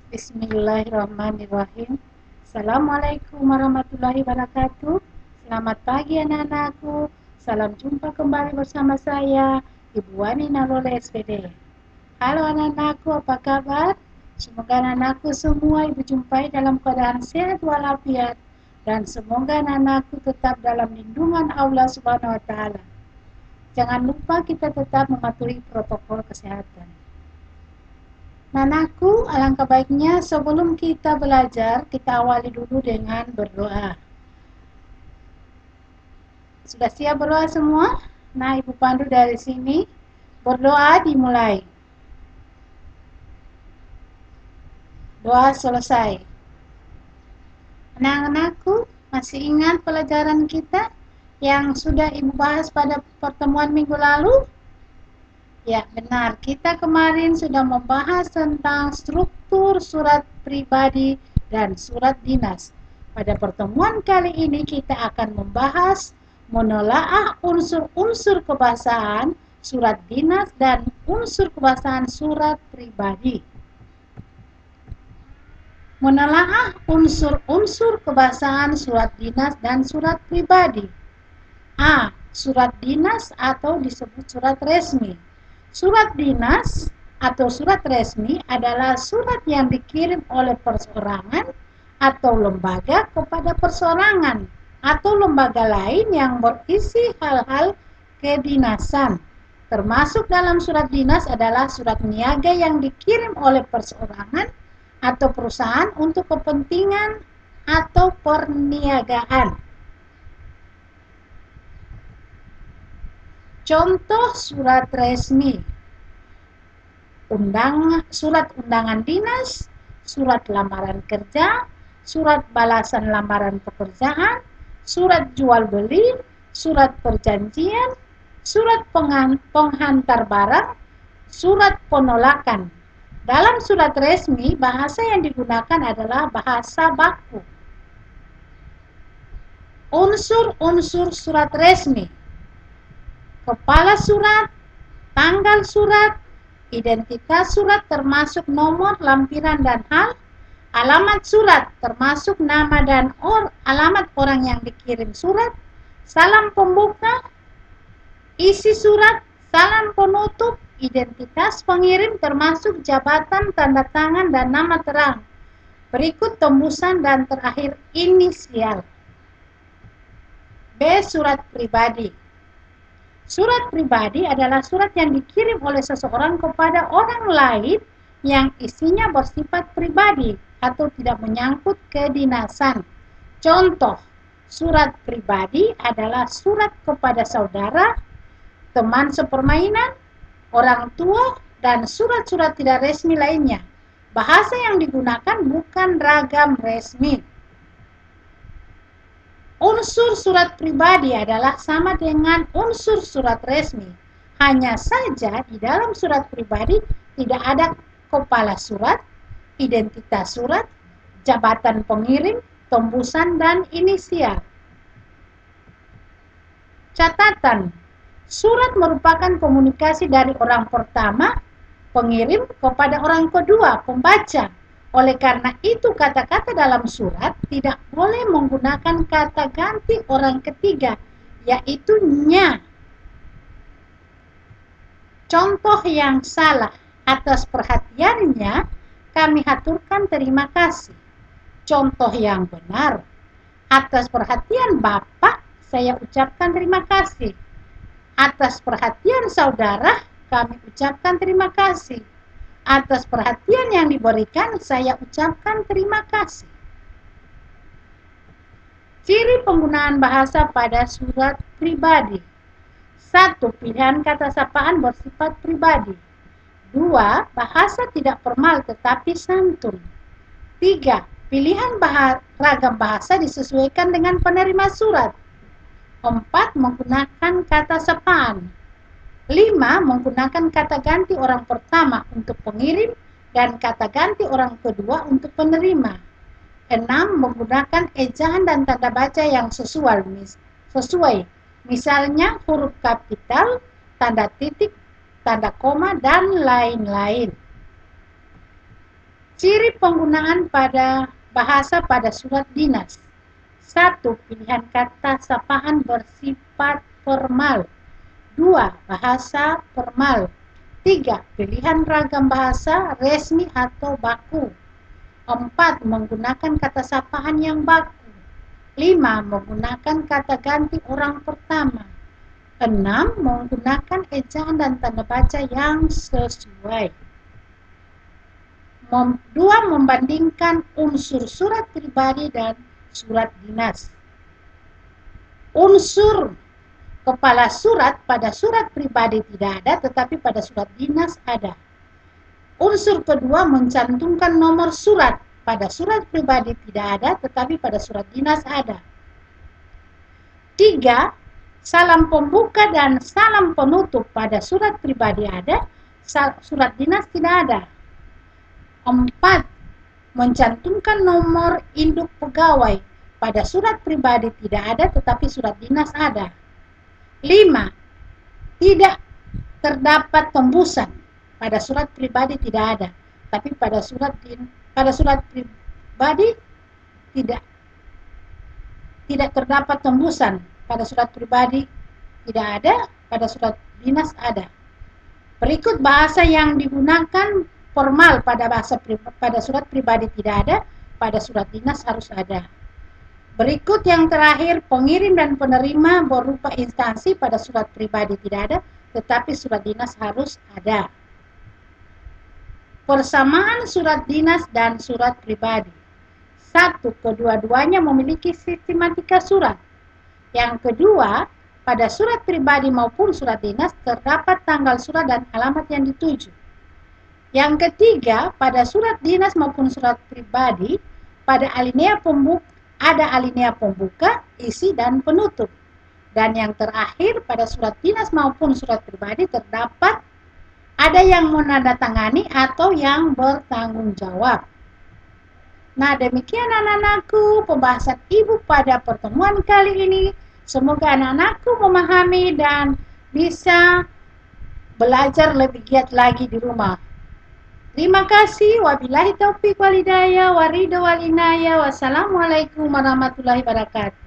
Bismillahirrahmanirrahim. Assalamualaikum warahmatullahi wabarakatuh. Selamat pagi anak-anakku. Salam jumpa kembali bersama saya, Ibu Wani Nalole SPD. Halo anak-anakku, apa kabar? Semoga anak-anakku semua Ibu jumpai dalam keadaan sehat walafiat dan semoga anak-anakku tetap dalam lindungan Allah Subhanahu wa taala. Jangan lupa kita tetap mematuhi protokol kesehatan. Nanaku, alangkah baiknya sebelum kita belajar, kita awali dulu dengan berdoa. Sudah siap berdoa semua? Nah, Ibu pandu dari sini. Berdoa dimulai. Doa selesai. Anak-anakku, masih ingat pelajaran kita yang sudah Ibu bahas pada pertemuan minggu lalu? Ya, benar. Kita kemarin sudah membahas tentang struktur surat pribadi dan surat dinas. Pada pertemuan kali ini kita akan membahas menelaah unsur-unsur kebahasaan surat dinas dan unsur kebahasaan surat pribadi. Menelaah unsur-unsur kebahasaan surat dinas dan surat pribadi. A. Surat dinas atau disebut surat resmi. Surat dinas atau surat resmi adalah surat yang dikirim oleh perseorangan atau lembaga kepada perseorangan atau lembaga lain yang berisi hal-hal kedinasan. Termasuk dalam surat dinas adalah surat niaga yang dikirim oleh perseorangan atau perusahaan untuk kepentingan atau perniagaan. Contoh surat resmi: surat undangan dinas, surat lamaran kerja, surat balasan lamaran pekerjaan, surat jual beli, surat perjanjian, surat penghantar barang, surat penolakan. Dalam surat resmi, bahasa yang digunakan adalah bahasa baku. Unsur-unsur surat resmi: kepala surat, tanggal surat, identitas surat termasuk nomor, lampiran, dan hal, alamat surat termasuk nama dan alamat orang yang dikirim surat, salam pembuka, isi surat, salam penutup, identitas pengirim termasuk jabatan, tanda tangan, dan nama terang. Berikut tembusan dan terakhir inisial. B. Surat pribadi. Surat pribadi adalah surat yang dikirim oleh seseorang kepada orang lain yang isinya bersifat pribadi atau tidak menyangkut kedinasan. Contoh, surat pribadi adalah surat kepada saudara, teman sepermainan, orang tua, dan surat-surat tidak resmi lainnya. Bahasa yang digunakan bukan ragam resmi. Unsur surat pribadi adalah sama dengan unsur surat resmi. Hanya saja di dalam surat pribadi tidak ada kepala surat, identitas surat, jabatan pengirim, tembusan, dan inisial. Catatan: surat merupakan komunikasi dari orang pertama, pengirim, kepada orang kedua, pembaca. Oleh karena itu, kata-kata dalam surat tidak boleh menggunakan kata ganti orang ketiga, yaitu nya. Contoh yang salah: atas perhatiannya, kami haturkan terima kasih. Contoh yang benar: atas perhatian Bapak, saya ucapkan terima kasih. Atas perhatian saudara, kami ucapkan terima kasih. Atas perhatian yang diberikan, saya ucapkan terima kasih. Ciri penggunaan bahasa pada surat pribadi. 1. Pilihan kata sapaan bersifat pribadi. 2. Bahasa tidak formal tetapi santun. 3. Pilihan ragam bahasa disesuaikan dengan penerima surat. 4. Menggunakan kata sapaan. 5. Menggunakan kata ganti orang pertama untuk pengirim dan kata ganti orang kedua untuk penerima. 6. Menggunakan ejaan dan tanda baca yang sesuai. Misalnya huruf kapital, tanda titik, tanda koma, dan lain-lain. Ciri penggunaan pada bahasa pada surat dinas. 1. Pilihan kata sapaan bersifat formal. 2. Bahasa formal. 3. Pilihan ragam bahasa resmi atau baku. 4. Menggunakan kata sapaan yang baku. 5. Menggunakan kata ganti orang pertama. 6. Menggunakan ejaan dan tanda baca yang sesuai. 2. Membandingkan unsur surat pribadi dan surat dinas. Unsur kepala surat pada surat pribadi tidak ada, tetapi pada surat dinas ada. Unsur kedua, mencantumkan nomor surat. Pada surat pribadi tidak ada, tetapi pada surat dinas ada. 3. Salam pembuka dan salam penutup pada surat pribadi ada, surat dinas tidak ada. 4. Mencantumkan nomor induk pegawai. Pada surat pribadi tidak ada, tetapi surat dinas ada. 5. Tidak terdapat tembusan. Pada surat pribadi tidak ada, tapi pada surat pribadi tidak terdapat tembusan. Pada surat pribadi tidak ada, pada surat dinas ada. Berikut bahasa yang digunakan formal pada surat pribadi tidak ada, pada surat dinas harus ada. Berikut yang terakhir, pengirim dan penerima berupa instansi pada surat pribadi tidak ada, tetapi surat dinas harus ada. Persamaan surat dinas dan surat pribadi. 1. Kedua-duanya memiliki sistematika surat. Yang kedua, pada surat pribadi maupun surat dinas terdapat tanggal surat dan alamat yang dituju. Yang ketiga, pada surat dinas maupun surat pribadi, pada alinea pembuka ada alinea pembuka, isi, dan penutup. Dan yang terakhir, pada surat dinas maupun surat pribadi terdapat ada yang menandatangani atau yang bertanggung jawab. Nah, demikian anak-anakku pembahasan ibu pada pertemuan kali ini. Semoga anak-anakku memahami dan bisa belajar lebih giat lagi di rumah. Terima kasih. Wabillahi taufiq wal hidayah, waridho wal inayah. Wassalamualaikum warahmatullahi wabarakatuh.